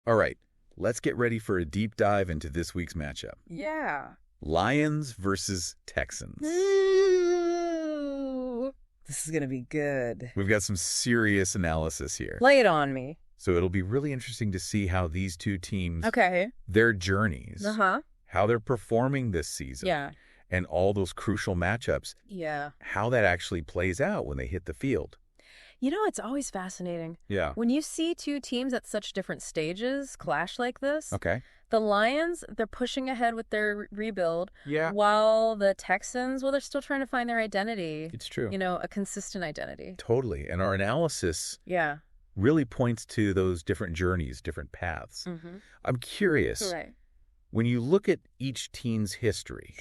All right, let's get ready for a deep dive into this week's matchup. Yeah. Lions versus Texans. Ooh. This is going to be good. We've got some serious analysis here. Lay it on me. So it'll be really interesting to see how these two teams, their journeys, how they're performing this season. Yeah. And all those crucial matchups. Yeah. How that actually plays out when they hit the field. You know, it's always fascinating. Yeah. When you see two teams at such different stages clash like this. Okay. The Lions, they're pushing ahead with their rebuild. Yeah. While the Texans, well, they're still trying to find their identity. It's true. You know, a consistent identity. Totally. And our analysis really points to those different journeys, different paths. I'm curious, when you look at each team's history,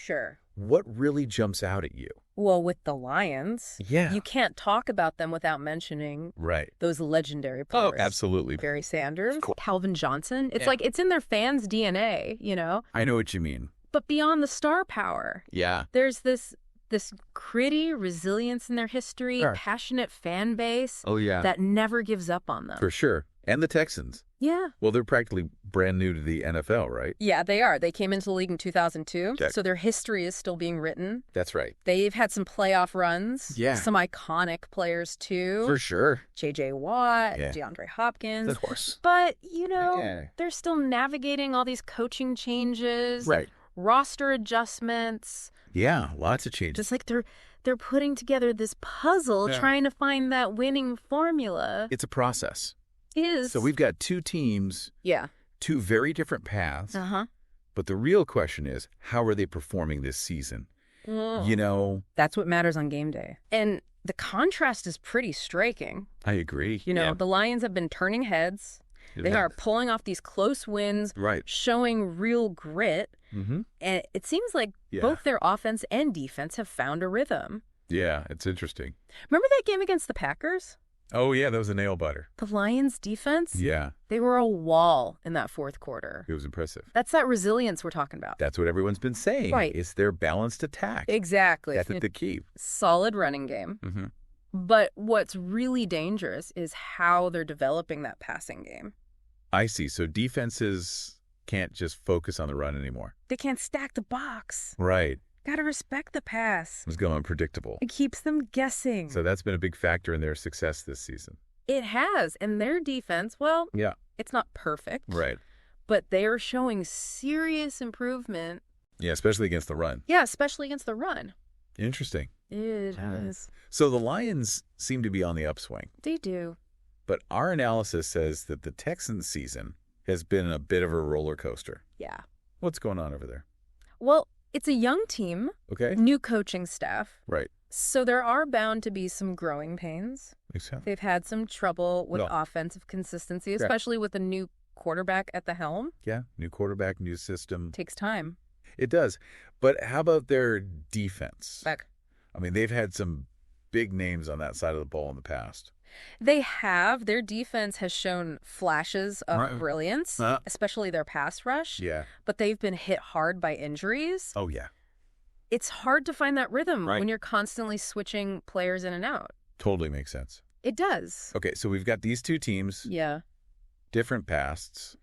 what really jumps out at you? Well, with the Lions, you can't talk about them without mentioning those legendary players. Oh, absolutely. Barry Sanders, Calvin Johnson. It's like it's in their fans' DNA, you know? I know what you mean. But beyond the star power, there's this gritty resilience in their history, passionate fan base that never gives up on them. For sure. And the Texans. Yeah. Well, they're practically brand new to the NFL, right? Yeah, they are. They came into the league in 2002, so their history is still being written. That's right. They've had some playoff runs. Yeah. Some iconic players, too. For sure. J.J. Watt, DeAndre Hopkins. Of course. But, you know, they're still navigating all these coaching changes. Right. Roster adjustments. Yeah, lots of changes. Just like they're putting together this puzzle, trying to find that winning formula. It's a process. Is. So we've got two teams, two very different paths, but the real question is, how are they performing this season? You know? That's what matters on game day. And the contrast is pretty striking. I agree. You know, the Lions have been turning heads. They are pulling off these close wins, showing real grit. And it seems like both their offense and defense have found a rhythm. Yeah, it's interesting. Remember that game against the Packers? Oh, yeah, that was a nail biter. The Lions' defense? Yeah. They were a wall in that fourth quarter. It was impressive. That's that resilience we're talking about. That's what everyone's been saying. Right. It's their balanced attack. Exactly. That's the key. Solid running game. But what's really dangerous is how they're developing that passing game. I see. So defenses can't just focus on the run anymore. They can't stack the box. Right. Gotta respect the pass. It's going unpredictable. It keeps them guessing. So that's been a big factor in their success this season. It has. And their defense, well, it's not perfect. Right. But they are showing serious improvement. Yeah, especially against the run. Yeah, especially against the run. Interesting. It is. So the Lions seem to be on the upswing. They do. But our analysis says that the Texans season has been a bit of a roller coaster. Yeah. What's going on over there? Well, it's a young team. Okay. New coaching staff. Right. So there are bound to be some growing pains. Exactly. They've had some trouble with offensive consistency, especially with a new quarterback at the helm. Yeah. New quarterback, new system. Takes time. It does. But how about their defense? Back. I mean, they've had some big names on that side of the ball in the past. They have. Their defense has shown flashes of brilliance, especially their pass rush. Yeah. But they've been hit hard by injuries. Oh, yeah. It's hard to find that rhythm when you're constantly switching players in and out. Totally makes sense. It does. Okay, so we've got these two teams. Yeah. Different pasts.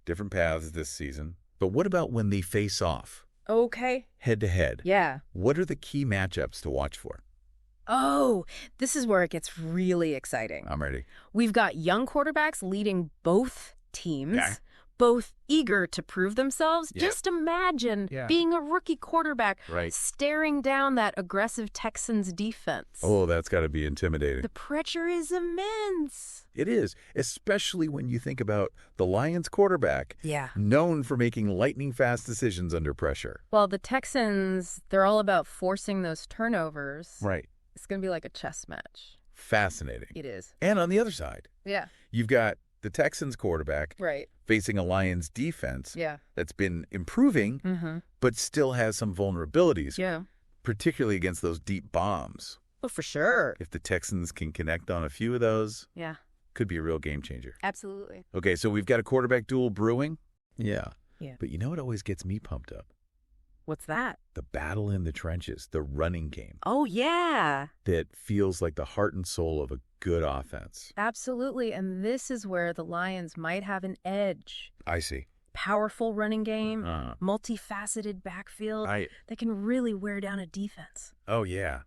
Different paths this season. But what about when they face off? Okay. Head to head. Yeah. What are the key matchups to watch for? Oh, this is where it gets really exciting. I'm ready. We've got young quarterbacks leading both teams, both eager to prove themselves. Just imagine being a rookie quarterback staring down that aggressive Texans defense. Oh, that's got to be intimidating. The pressure is immense. It is, especially when you think about the Lions quarterback, known for making lightning-fast decisions under pressure. Well, the Texans, they're all about forcing those turnovers. Right. It's going to be like a chess match. Fascinating. It is. And on the other side, you've got the Texans quarterback facing a Lions defense that's been improving, but still has some vulnerabilities, particularly against those deep bombs. Oh, for sure. If the Texans can connect on a few of those, could be a real game changer. Absolutely. Okay, so we've got a quarterback duel brewing. Yeah. But you know what always gets me pumped up? What's that? The battle in the trenches, the running game. Oh, yeah. That feels like the heart and soul of a good offense. Absolutely, and this is where the Lions might have an edge. I see. Powerful running game, multifaceted backfield that can really wear down a defense. Oh, yeah.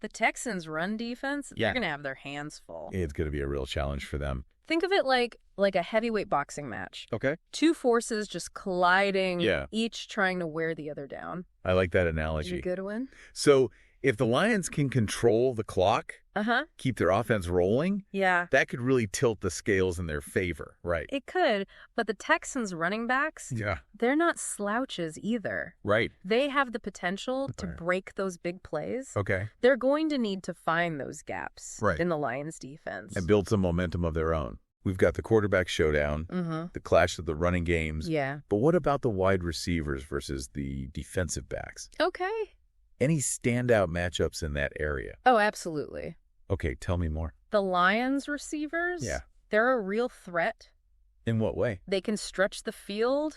The Texans' run defense, they're going to have their hands full. It's going to be a real challenge for them. Think of it like a heavyweight boxing match. Okay. Two forces just colliding, each trying to wear the other down. I like that analogy. Is it a good one? So if the Lions can control the clock, keep their offense rolling, that could really tilt the scales in their favor, right? It could, but the Texans' running backs, they're not slouches either. Right. They have the potential to break those big plays. Okay. They're going to need to find those gaps in the Lions' defense. And build some momentum of their own. We've got the quarterback showdown, the clash of the running games. Yeah. But what about the wide receivers versus the defensive backs? Okay. Any standout matchups in that area? Oh, absolutely. Okay, tell me more. The Lions receivers, they're a real threat. In what way? They can stretch the field,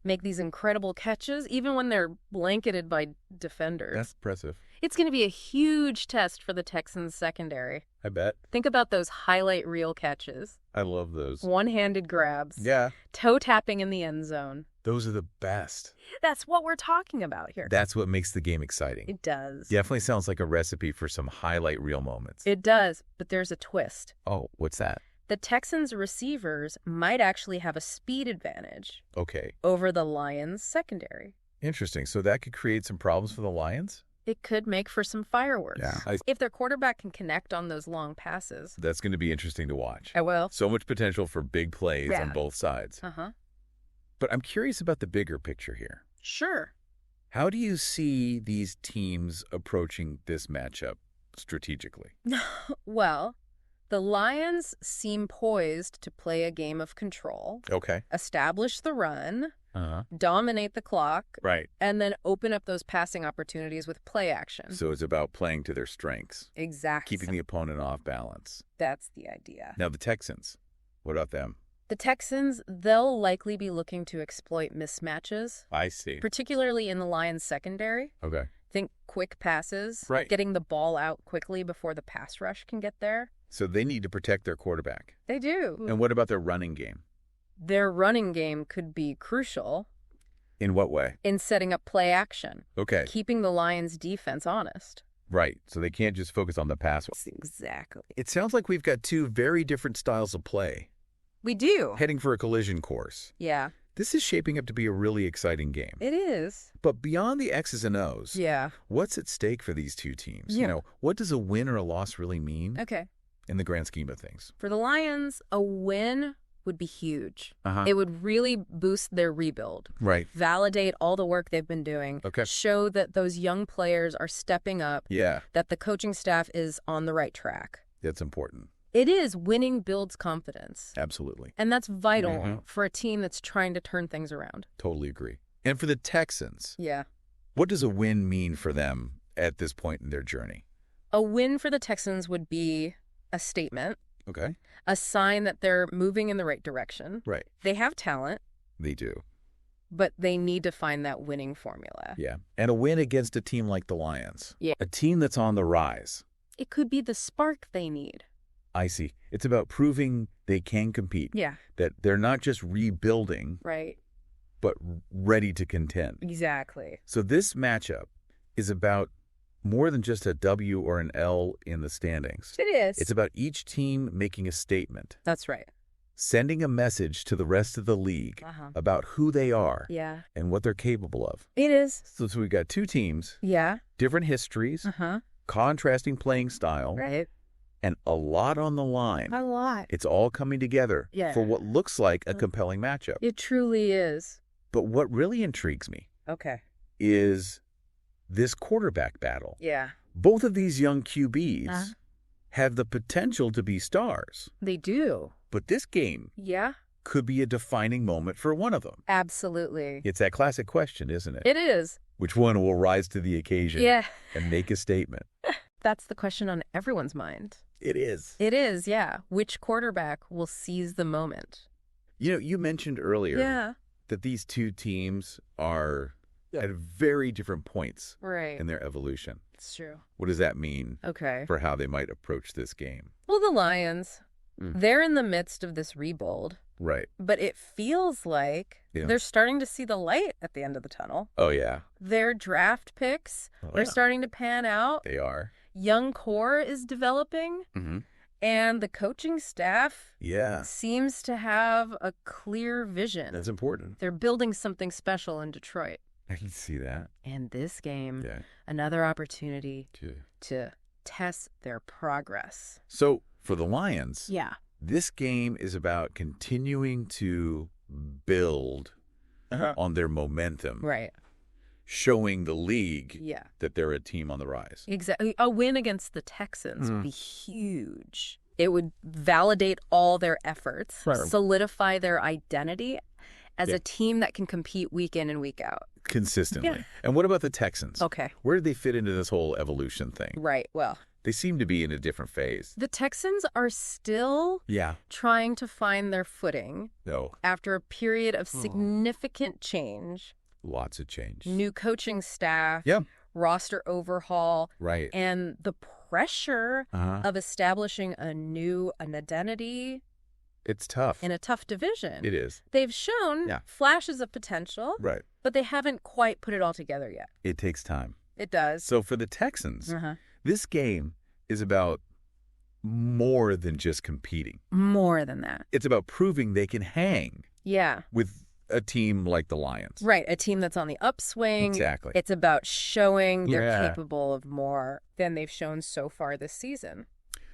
make these incredible catches, even when they're blanketed by defenders. That's impressive. It's going to be a huge test for the Texans' secondary. I bet. Think about those highlight reel catches. I love those. One-handed grabs. Yeah. Toe tapping in the end zone. Those are the best. That's what we're talking about here. That's what makes the game exciting. It does. Definitely sounds like a recipe for some highlight reel moments. It does, but there's a twist. Oh, what's that? The Texans' receivers might actually have a speed advantage. Okay. Over the Lions' secondary. Interesting. So that could create some problems for the Lions? It could make for some fireworks. Yeah. If their quarterback can connect on those long passes. That's going to be interesting to watch. I will. So much potential for big plays on both sides. But I'm curious about the bigger picture here. Sure. How do you see these teams approaching this matchup strategically? Well, the Lions seem poised to play a game of control. Okay. Establish the run. Dominate the clock. Right. And then open up those passing opportunities with play action. So it's about playing to their strengths. Exactly. Keeping the opponent off balance. That's the idea. Now the Texans, what about them? The Texans, they'll likely be looking to exploit mismatches. I see. Particularly in the Lions' secondary. Okay. Think quick passes. Right. Getting the ball out quickly before the pass rush can get there. So they need to protect their quarterback. They do. And what about their running game? Their running game could be crucial. In what way? In setting up play action. Okay. Keeping the Lions' defense honest. Right. So they can't just focus on the pass. Exactly. It sounds like we've got two very different styles of play. We do. Heading for a collision course. Yeah. This is shaping up to be a really exciting game. It is. But beyond the X's and O's, what's at stake for these two teams? You know, what does a win or a loss really mean? Okay. In the grand scheme of things. For the Lions, a win would be huge. It would really boost their rebuild. Right. Validate all the work they've been doing. Okay. Show that those young players are stepping up. Yeah. That the coaching staff is on the right track. That's important. It is. Winning builds confidence. Absolutely. And that's vital for a team that's trying to turn things around. Totally agree. And for the Texans, yeah, what does a win mean for them at this point in their journey? A win for the Texans would be a statement. Okay. A sign that they're moving in the right direction. Right. They have talent. They do. But they need to find that winning formula. Yeah. And a win against a team like the Lions. Yeah. A team that's on the rise. It could be the spark they need. I see. It's about proving they can compete. Yeah. That they're not just rebuilding. Right. But ready to contend. Exactly. So this matchup is about more than just a W or an L in the standings. It is. It's about each team making a statement. That's right. Sending a message to the rest of the league about who they are and what they're capable of. It is. So we've got two teams. Yeah. Different histories. Contrasting playing style. Right. And a lot on the line. A lot. It's all coming together for what looks like a compelling matchup. It truly is. But what really intrigues me is this quarterback battle. Yeah. Both of these young QBs have the potential to be stars. They do. But this game could be a defining moment for one of them. Absolutely. It's that classic question, isn't it? It is. Which one will rise to the occasion and make a statement? That's the question on everyone's mind. It is. It is, yeah. Which quarterback will seize the moment? You know, you mentioned earlier that these two teams are at very different points in their evolution. It's true. What does that mean for how they might approach this game? Well, the Lions, they're in the midst of this rebuild. Right. But it feels like they're starting to see the light at the end of the tunnel. Oh, yeah. Their draft picks are starting to pan out. They are. Young core is developing. And the coaching staff seems to have a clear vision. That's important. They're building something special in Detroit. I can see that. And this game, another opportunity to test their progress. So for the Lions, this game is about continuing to build on their momentum. Right. Showing the league that they're a team on the rise. Exactly. A win against the Texans would be huge. It would validate all their efforts, solidify their identity as a team that can compete week in and week out. Consistently. Yeah. And what about the Texans? Okay. Where do they fit into this whole evolution thing? Right. Well, they seem to be in a different phase. The Texans are still trying to find their footing after a period of significant change. Lots of change. New coaching staff, roster overhaul, and the pressure of establishing an identity. It's tough. In a tough division. It is. They've shown flashes of potential, but they haven't quite put it all together yet. It takes time. It does. So for the Texans, this game is about more than just competing. More than that. It's about proving they can hang with a team like the Lions. Right, a team that's on the upswing. Exactly. It's about showing they're capable of more than they've shown so far this season.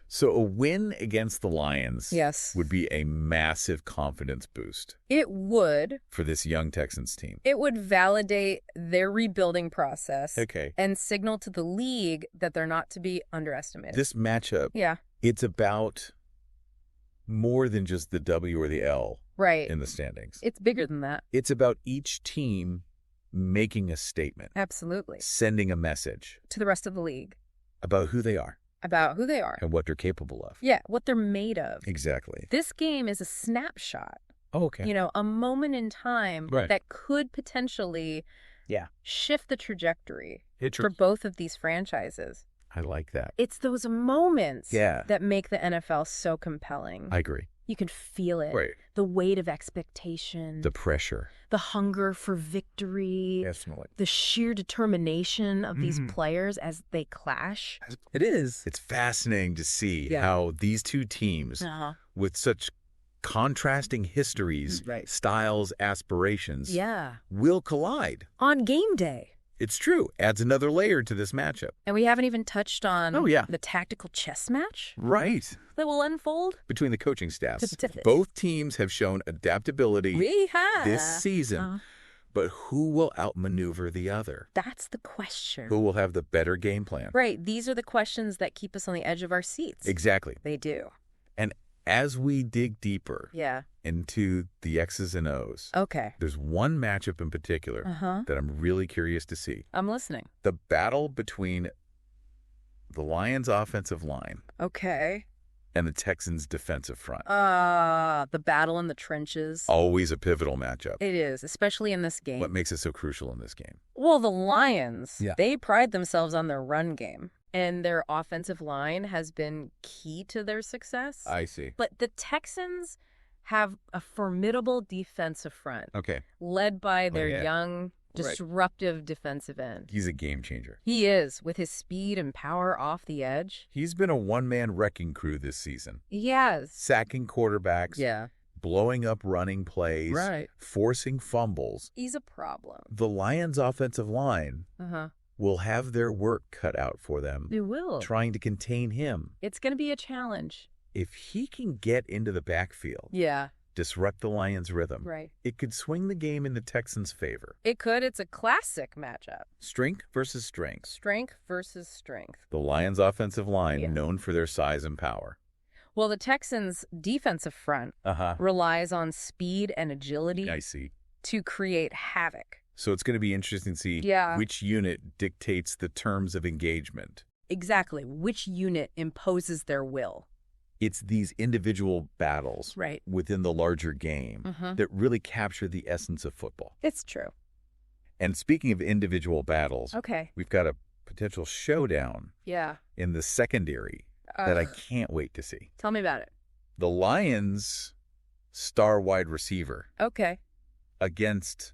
So a win against the Lions would be a massive confidence boost. It would. For this young Texans team. It would validate their rebuilding process and signal to the league that they're not to be underestimated. This matchup, it's about more than just the W or the L in the standings. It's bigger than that. It's about each team making a statement. Absolutely. Sending a message. To the rest of the league. About who they are. About who they are. And what they're capable of. Yeah, what they're made of. Exactly. This game is a snapshot. Oh, okay. You know, a moment in time that could potentially shift the trajectory for both of these franchises. I like that. It's those moments that make the NFL so compelling. I agree. You can feel it. Right. The weight of expectation. The pressure. The hunger for victory. Definitely. The sheer determination of these players as they clash. It is. It's fascinating to see how these two teams with such contrasting histories, styles, aspirations will collide. On game day. It's true. Adds another layer to this matchup. And we haven't even touched on the tactical chess match. Right. That will unfold. Between the coaching staffs. Both teams have shown adaptability this season. But who will outmaneuver the other? That's the question. Who will have the better game plan? Right. These are the questions that keep us on the edge of our seats. Exactly. They do. And as we dig deeper into the X's and O's, there's one matchup in particular that I'm really curious to see. I'm listening. The battle between the Lions' offensive line and the Texans' defensive front. The battle in the trenches. Always a pivotal matchup. It is, especially in this game. What makes it so crucial in this game? Well, the Lions, they pride themselves on their run game. And their offensive line has been key to their success. I see. But the Texans have a formidable defensive front. Led by their young, disruptive defensive end. He's a game changer. He is, with his speed and power off the edge. He's been a one-man wrecking crew this season. He has. Sacking quarterbacks. Blowing up running plays. Forcing fumbles. He's a problem. The Lions' offensive line will have their work cut out for them. They will. Trying to contain him. It's going to be a challenge. If he can get into the backfield, disrupt the Lions' rhythm, it could swing the game in the Texans' favor. It could. It's a classic matchup. Strength versus strength. Strength versus strength. The Lions' offensive line, known for their size and power. Well, the Texans' defensive front relies on speed and agility to create havoc. So it's going to be interesting to see which unit dictates the terms of engagement. Exactly. Which unit imposes their will. It's these individual battles within the larger game that really capture the essence of football. It's true. And speaking of individual battles, we've got a potential showdown in the secondary that I can't wait to see. Tell me about it. The Lions' star wide receiver against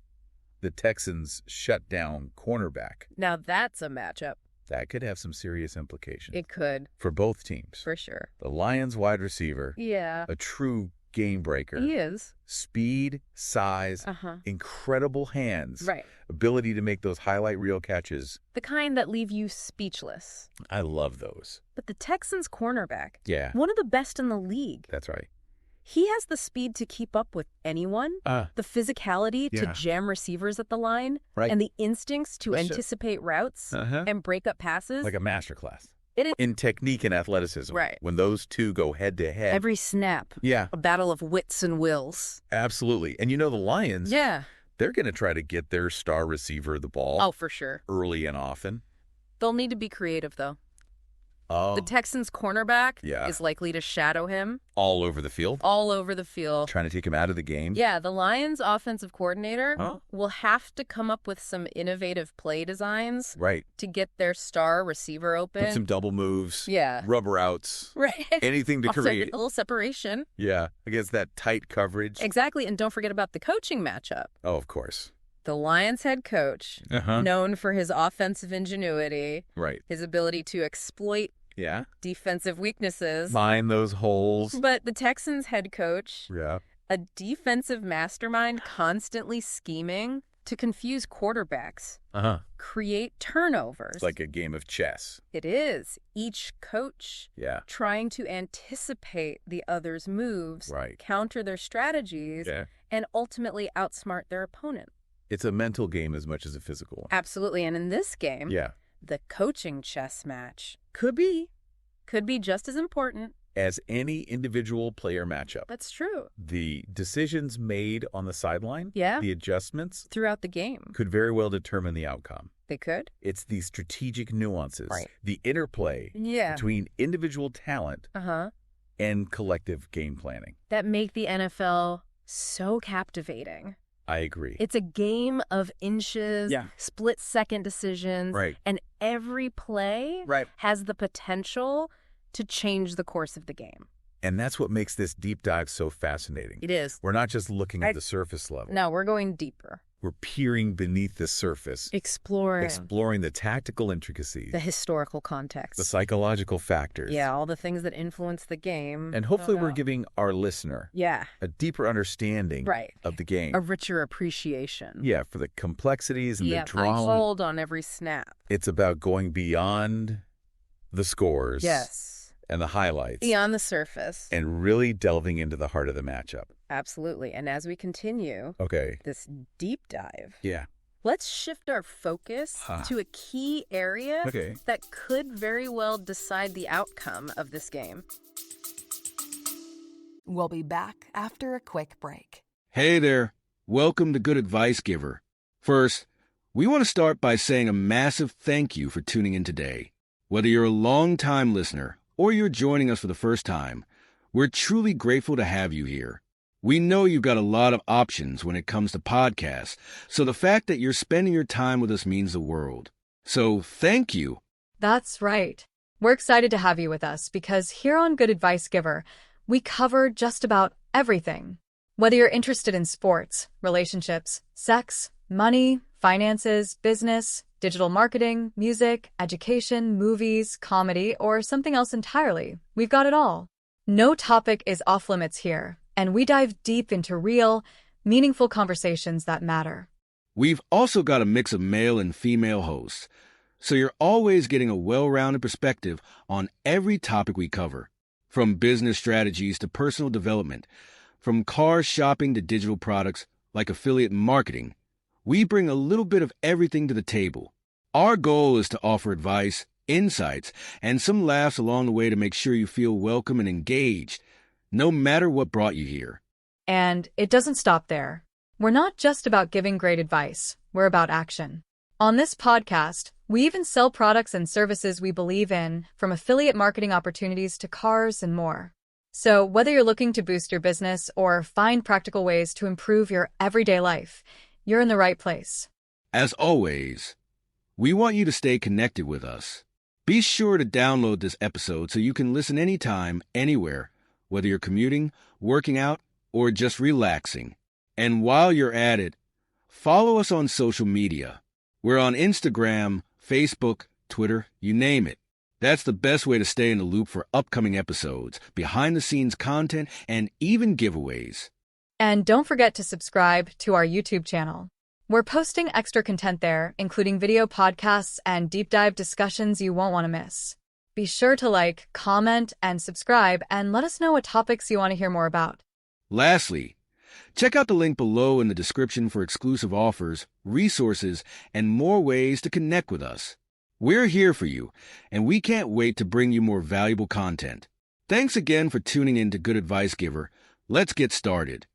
the Texans' shutdown cornerback. Now that's a matchup. That could have some serious implications. It could. For both teams. For sure. The Lions' wide receiver. Yeah. A true game breaker. He is. Speed, size, incredible hands. Right. Ability to make those highlight reel catches. The kind that leave you speechless. I love those. But the Texans' cornerback. Yeah. One of the best in the league. That's right. He has the speed to keep up with anyone, the physicality to jam receivers at the line, and the instincts to anticipate routes and break up passes. Like a masterclass. In technique and athleticism. Right. When those two go head to head. Every snap. Yeah. A battle of wits and wills. Absolutely. And you know the Lions, they're going to try to get their star receiver the ball. Oh, for sure. Early and often. They'll need to be creative, though. Oh. The Texans' cornerback is likely to shadow him. All over the field? All over the field. Trying to take him out of the game? Yeah, the Lions' offensive coordinator will have to come up with some innovative play designs to get their star receiver open. Put some double moves. Yeah. Rubber outs. Right. Anything to create. A little separation. Yeah, against that tight coverage. Exactly, and don't forget about the coaching matchup. Oh, of course. The Lions head coach, known for his offensive ingenuity, his ability to exploit defensive weaknesses. Mine those holes. But the Texans head coach, a defensive mastermind constantly scheming to confuse quarterbacks, create turnovers. It's like a game of chess. It is. Each coach trying to anticipate the other's moves, counter their strategies, and ultimately outsmart their opponent. It's a mental game as much as a physical one. Absolutely. And in this game, the coaching chess match could be just as important as any individual player matchup. That's true. The decisions made on the sideline, the adjustments throughout the game could very well determine the outcome. They could. It's the strategic nuances, the interplay between individual talent and collective game planning that make the NFL so captivating. I agree. It's a game of inches, split-second decisions, and every play has the potential to change the course of the game. And that's what makes this deep dive so fascinating. It is. We're not just looking at the surface level. No, we're going deeper. We're peering beneath the surface. Exploring the tactical intricacies. The historical context. The psychological factors. Yeah, all the things that influence the game. And hopefully we're giving our listener a deeper understanding of the game. A richer appreciation. Yeah, for the complexities and the drama. Hold on every snap. It's about going beyond the scores. Yes. And the highlights. Beyond the surface. And really delving into the heart of the matchup. Absolutely. And as we continue this deep dive, let's shift our focus to a key area that could very well decide the outcome of this game. We'll be back after a quick break. Hey there. Welcome to Good Advice Giver. First, we want to start by saying a massive thank you for tuning in today. Whether you're a long-time listener or you're joining us for the first time, we're truly grateful to have you here. We know you've got a lot of options when it comes to podcasts, so the fact that you're spending your time with us means the world. So thank you. That's right. We're excited to have you with us because here on Good Advice Giver, we cover just about everything. Whether you're interested in sports, relationships, sex, money, finances, business, digital marketing, music, education, movies, comedy, or something else entirely, we've got it all. No topic is off limits here, and we dive deep into real, meaningful conversations that matter. We've also got a mix of male and female hosts, so you're always getting a well-rounded perspective on every topic we cover, from business strategies to personal development, from car shopping to digital products like affiliate marketing. We bring a little bit of everything to the table. Our goal is to offer advice, insights, and some laughs along the way to make sure you feel welcome and engaged, no matter what brought you here. And it doesn't stop there. We're not just about giving great advice. We're about action. On this podcast, we even sell products and services we believe in, from affiliate marketing opportunities to cars and more. So whether you're looking to boost your business or find practical ways to improve your everyday life, you're in the right place. As always, we want you to stay connected with us. Be sure to download this episode so you can listen anytime, anywhere, whether you're commuting, working out, or just relaxing. And while you're at it, follow us on social media. We're on Instagram, Facebook, Twitter, you name it. That's the best way to stay in the loop for upcoming episodes, behind-the-scenes content, and even giveaways. And don't forget to subscribe to our YouTube channel. We're posting extra content there, including video podcasts and deep dive discussions you won't want to miss. Be sure to like, comment, and subscribe, and let us know what topics you want to hear more about. Lastly, check out the link below in the description for exclusive offers, resources, and more ways to connect with us. We're here for you, and we can't wait to bring you more valuable content. Thanks again for tuning in to Good Advice Giver. Let's get started.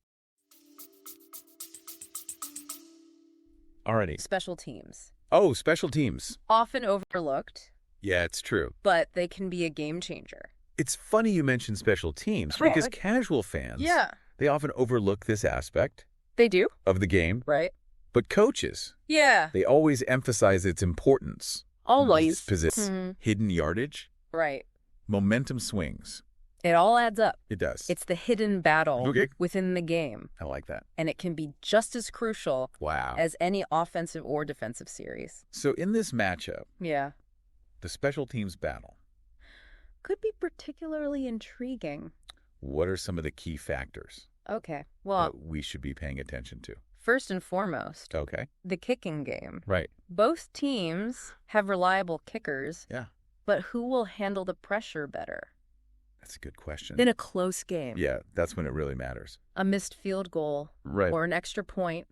Alrighty. Special teams. Oh, special teams. Often overlooked. Yeah, it's true. But they can be a game changer. It's funny you mention special teams because casual fans, they often overlook this aspect. They do. Of the game. Right. But coaches, they always emphasize its importance. Always. Hidden yardage. Right. Momentum swings. It all adds up. It does. It's the hidden battle within the game. I like that. And it can be just as crucial as any offensive or defensive series. So in this matchup, the special teams battle could be particularly intriguing. What are some of the key factors that we should be paying attention to? First and foremost, the kicking game. Right. Both teams have reliable kickers. Yeah. But who will handle the pressure better? That's a good question. In a close game. Yeah, that's when it really matters. A missed field goal or an extra point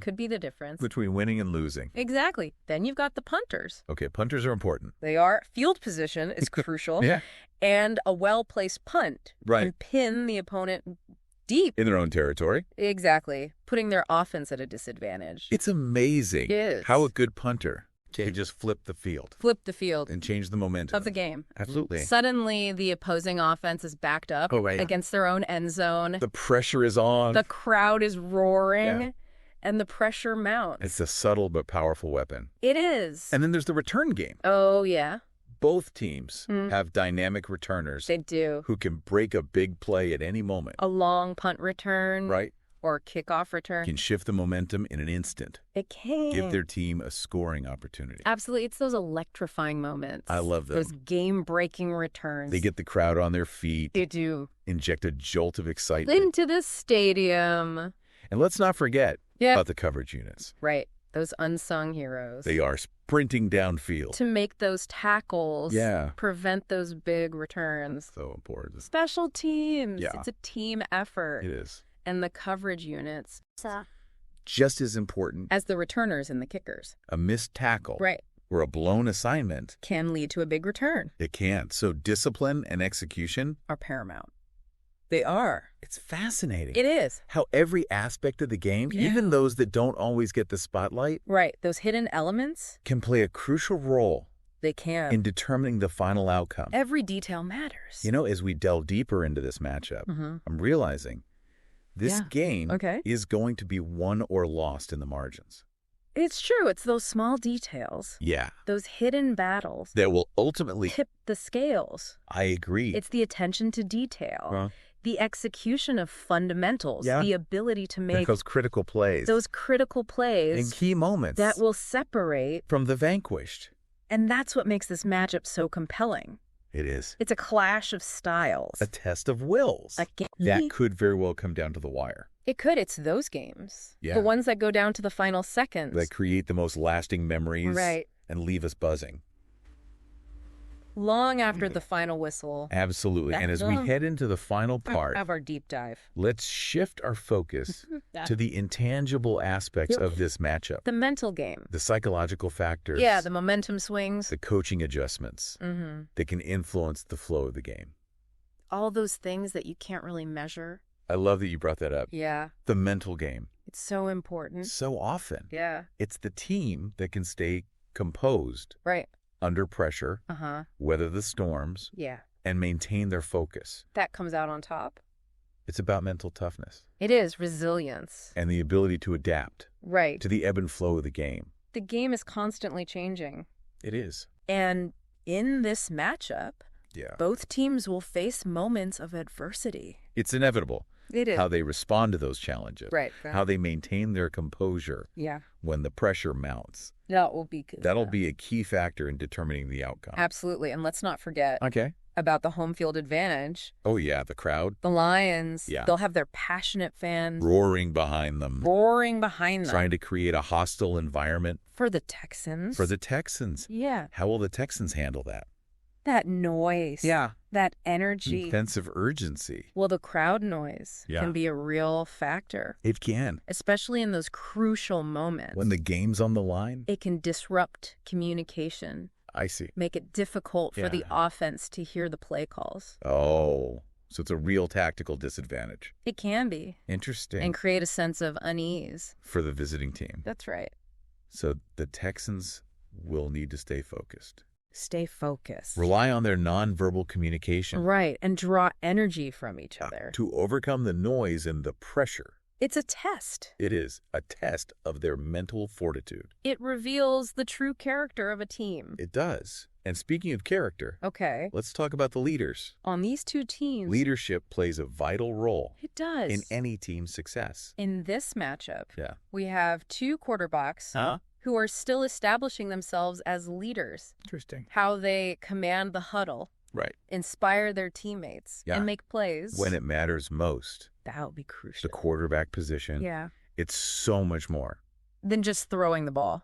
could be the difference. Between winning and losing. Exactly. Then you've got the punters. Okay, punters are important. They are. Field position is crucial. And a well-placed punt can pin the opponent deep. In their own territory. Exactly. Putting their offense at a disadvantage. It's amazing how a good punter can just flip the field. And change the momentum. Of the game. Absolutely. Suddenly, the opposing offense is backed up against their own end zone. The pressure is on. The crowd is roaring. And the pressure mounts. It's a subtle but powerful weapon. It is. And then there's the return game. Oh, yeah. Both teams have dynamic returners. They do. Who can break a big play at any moment. A long punt return. Right. Or kickoff return. Can shift the momentum in an instant. It can. Give their team a scoring opportunity. Absolutely. It's those electrifying moments. I love them. Those game-breaking returns. They get the crowd on their feet. They do. Inject a jolt of excitement. Into the stadium. And let's not forget about the coverage units. Right. Those unsung heroes. They are sprinting downfield. To make those tackles. Yeah. Prevent those big returns. So important. Special teams. Yeah. It's a team effort. It is. And the coverage units. Just as important. As the returners and the kickers. A missed tackle. Right. Or a blown assignment. Can lead to a big return. It can. So discipline and execution are paramount. They are. It's fascinating. It is. How every aspect of the game, even those that don't always get the spotlight, right, those hidden elements, can play a crucial role. They can. In determining the final outcome. Every detail matters. You know, as we delve deeper into this matchup, I'm realizing this game is going to be won or lost in the margins. It's true. It's those small details. Yeah. Those hidden battles. That will ultimately tip the scales. I agree. It's the attention to detail. The execution of fundamentals. The ability to make those critical plays. Those critical plays. And key moments. That will separate. From the vanquished. And that's what makes this matchup so compelling. It is. It's a clash of styles. A test of wills. That could very well come down to the wire. It could. It's those games. Yeah. The ones that go down to the final seconds. That create the most lasting memories. Right. And leave us buzzing. Long after the final whistle. Absolutely. And as we head into the final part of our deep dive, let's shift our focus to the intangible aspects of this matchup. The mental game. The psychological factors. Yeah, the momentum swings. The coaching adjustments that can influence the flow of the game. All those things that you can't really measure. I love that you brought that up. Yeah. The mental game. It's so important. So often. Yeah. It's the team that can stay composed. Right. Under pressure, weather the storms, and maintain their focus. That comes out on top. It's about mental toughness. It is resilience. And the ability to adapt. Right. To the ebb and flow of the game. The game is constantly changing. It is. And in this matchup, both teams will face moments of adversity. It's inevitable. It is. How they respond to those challenges. Right. How they maintain their composure when the pressure mounts. That'll be a key factor in determining the outcome. Absolutely. And let's not forget about the home field advantage. Oh, yeah, the crowd. The Lions, they'll have their passionate fans. Roaring behind them. Trying to create a hostile environment. For the Texans. Yeah. How will the Texans handle that? That noise. Yeah. That energy. Sense of urgency. Well, the crowd noise can be a real factor. It can. Especially in those crucial moments. When the game's on the line. It can disrupt communication. I see. Make it difficult for the offense to hear the play calls. Oh, so it's a real tactical disadvantage. It can be. Interesting. And create a sense of unease. For the visiting team. That's right. So the Texans will need to stay focused. Stay focused. Rely on their nonverbal communication. Right, and draw energy from each other. To overcome the noise and the pressure. It's a test. It is a test of their mental fortitude. It reveals the true character of a team. It does. And speaking of character, let's talk about the leaders. On these two teams, leadership plays a vital role. It does. In any team's success. In this matchup, we have two quarterbacks who are still establishing themselves as leaders. Interesting. How they command the huddle. Right. Inspire their teammates and make plays. When it matters most. That would be crucial. The quarterback position. Yeah. It's so much more. Than just throwing the ball.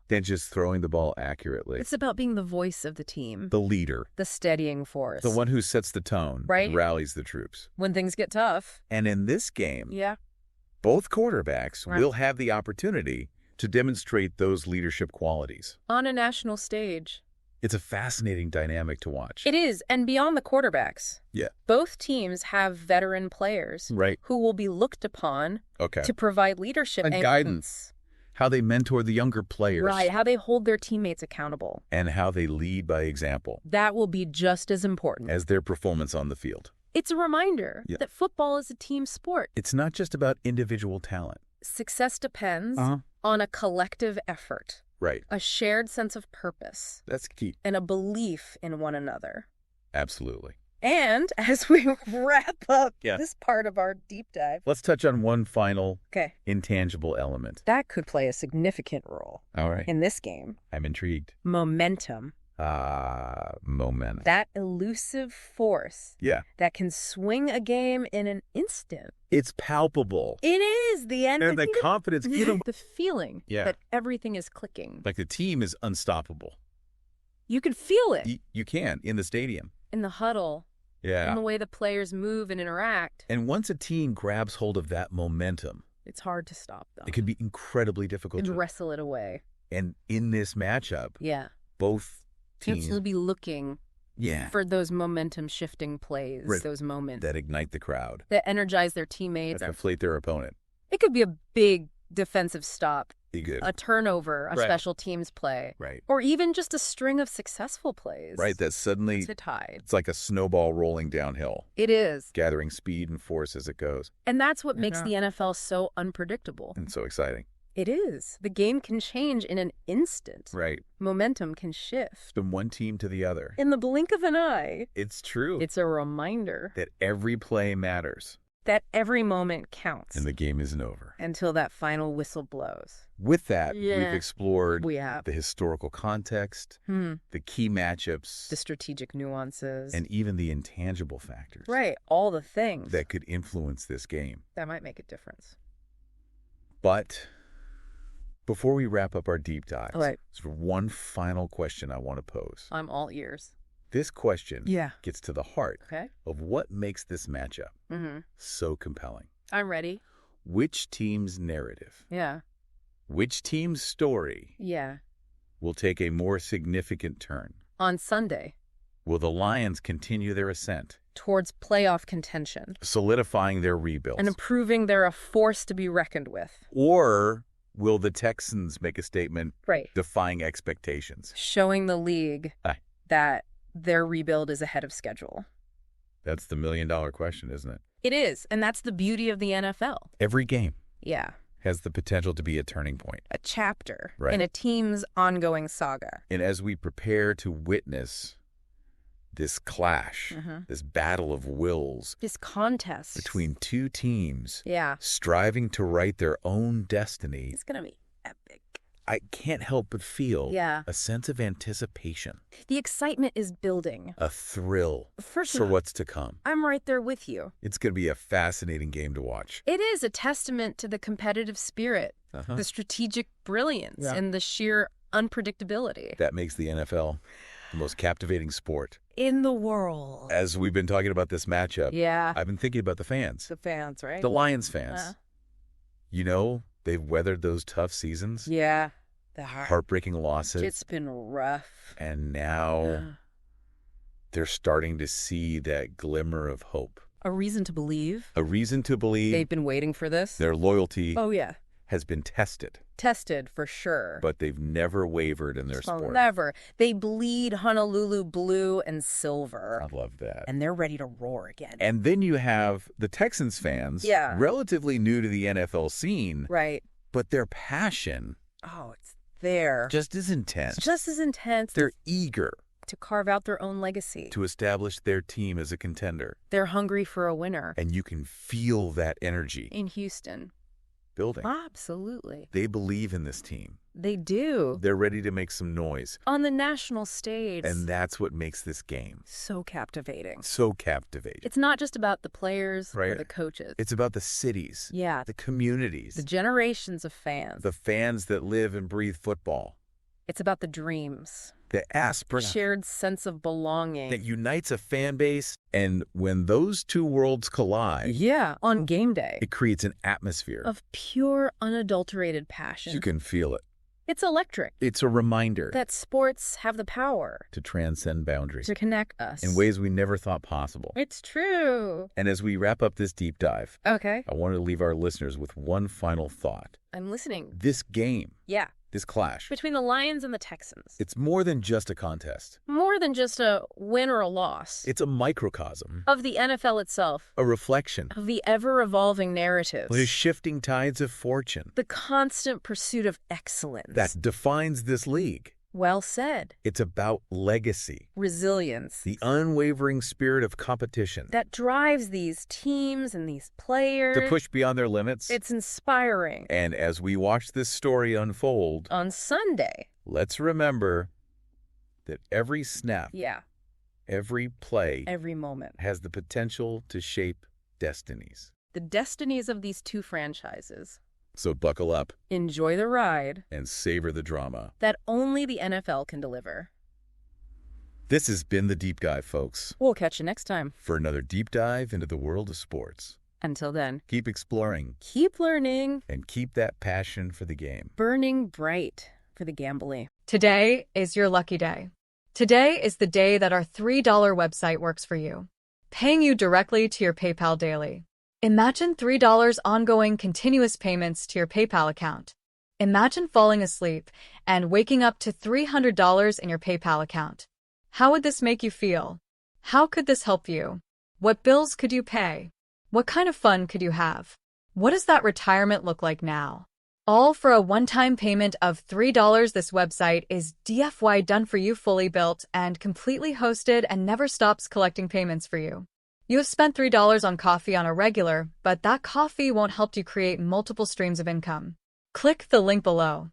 Accurately. It's about being the voice of the team. The leader. The steadying force. The one who sets the tone. Right. Rallies the troops. When things get tough. And in this game, both quarterbacks will have the opportunity to demonstrate those leadership qualities. On a national stage. It's a fascinating dynamic to watch. It is, and beyond the quarterbacks. Yeah. Both teams have veteran players who will be looked upon to provide leadership and guidance. How they mentor the younger players. Right, how they hold their teammates accountable. And how they lead by example. That will be just as important as their performance on the field. It's a reminder that football is a team sport. It's not just about individual talent. Success depends on a collective effort. Right. A shared sense of purpose. That's key. And a belief in one another. Absolutely. And as we wrap up this part of our deep dive, let's touch on one final intangible element. That could play a significant role in this game. I'm intrigued. Momentum. Momentum. That elusive force that can swing a game in an instant. It's palpable. It is. And the confidence. The feeling that everything is clicking. Like the team is unstoppable. You can feel it. You can in the stadium. In the huddle. Yeah. In the way the players move and interact. And once a team grabs hold of that momentum, it's hard to stop them. It can be incredibly difficult to wrestle it away. And in this matchup, both teams will be looking for those momentum shifting plays, those moments that ignite the crowd, that energize their teammates, that inflate their opponent. It could be a big defensive stop, a turnover, a special teams play, or even just a string of successful plays. Right, that suddenly it's a tide. It's like a snowball rolling downhill. It is. Gathering speed and force as it goes. And that's what makes the NFL so unpredictable. And so exciting. It is. The game can change in an instant. Right. Momentum can shift. From one team to the other. In the blink of an eye. It's true. It's a reminder. That every play matters. That every moment counts. And the game isn't over. Until that final whistle blows. With that, we've explored the historical context, the key matchups, the strategic nuances, and even the intangible factors. Right. All the things. That could influence this game. That might make a difference. But before we wrap up our deep dives, there's one final question I want to pose. I'm all ears. This question gets to the heart of what makes this matchup so compelling. I'm ready. Which team's narrative? Yeah. Which team's story? Yeah. Will take a more significant turn? On Sunday. Will the Lions continue their ascent? Towards playoff contention. Solidifying their rebuild. And proving they're a force to be reckoned with. Or will the Texans make a statement defying expectations? Showing the league that their rebuild is ahead of schedule. That's the $1 million question, isn't it? It is, and that's the beauty of the NFL. Every game. Yeah. has the potential to be a turning point. A chapter in a team's ongoing saga. And as we prepare to witness this clash, this battle of wills, this contest between two teams striving to write their own destiny, it's going to be epic. I can't help but feel a sense of anticipation. The excitement is building. A thrill for what's to come. I'm right there with you. It's going to be a fascinating game to watch. It is a testament to the competitive spirit, the strategic brilliance, and the sheer unpredictability. That makes the NFL the most captivating sport in the world. As we've been talking about this matchup, I've been thinking about the fans. The fans, right? The Lions fans. You know, they've weathered those tough seasons. Yeah. The heartbreaking losses. It's been rough. And now they're starting to see that glimmer of hope. A reason to believe. A reason to believe. They've been waiting for this. Their loyalty has been tested. Tested, for sure. But they've never wavered in their sport. Never. They bleed Honolulu blue and silver. I love that. And they're ready to roar again. And then you have the Texans fans, relatively new to the NFL scene. Right. But their passion... it's there. Just as intense. Just as intense. They're eager to carve out their own legacy. To establish their team as a contender. They're hungry for a winner. And you can feel that energy. In Houston. Building. Absolutely. They believe in this team. They do. They're ready to make some noise. On the national stage. And that's what makes this game so captivating. So captivating. It's not just about the players or the coaches. It's about the cities. The communities. The generations of fans. The fans that live and breathe football. It's about the dreams. The aspiration. Shared sense of belonging. That unites a fan base. And when those two worlds collide. On game day. It creates an atmosphere. Of pure, unadulterated passion. You can feel it. It's electric. It's a reminder. That sports have the power. To transcend boundaries. To connect us. In ways we never thought possible. It's true. And as we wrap up this deep dive. I want to leave our listeners with one final thought. I'm listening. This game. This clash. Between the Lions and the Texans. It's more than just a contest. More than just a win or a loss. It's a microcosm. Of the NFL itself. A reflection. Of the ever-evolving narratives. The shifting tides of fortune. The constant pursuit of excellence. That defines this league. Well said. It's about legacy. Resilience. The unwavering spirit of competition. That drives these teams and these players. To push beyond their limits. It's inspiring. And as we watch this story unfold. On Sunday. Let's remember that every snap. Every play. Every moment. Has the potential to shape destinies. The destinies of these two franchises. So buckle up. Enjoy the ride. And savor the drama. That only the NFL can deliver. This has been The Deep Dive, folks. We'll catch you next time. For another deep dive into the world of sports. Until then. Keep exploring. Keep learning. And keep that passion for the game. Burning bright for the gambly. Today is your lucky day. Today is the day that our $3 website works for you, paying you directly to your PayPal daily. Imagine $3 ongoing continuous payments to your PayPal account. Imagine falling asleep and waking up to $300 in your PayPal account. How would this make you feel? How could this help you? What bills could you pay? What kind of fun could you have? What does that retirement look like now? All for a one-time payment of $3. This website is DFY done for you, fully built and completely hosted, and never stops collecting payments for you. You have spent $3 on coffee on a regular, but that coffee won't help you create multiple streams of income. Click the link below.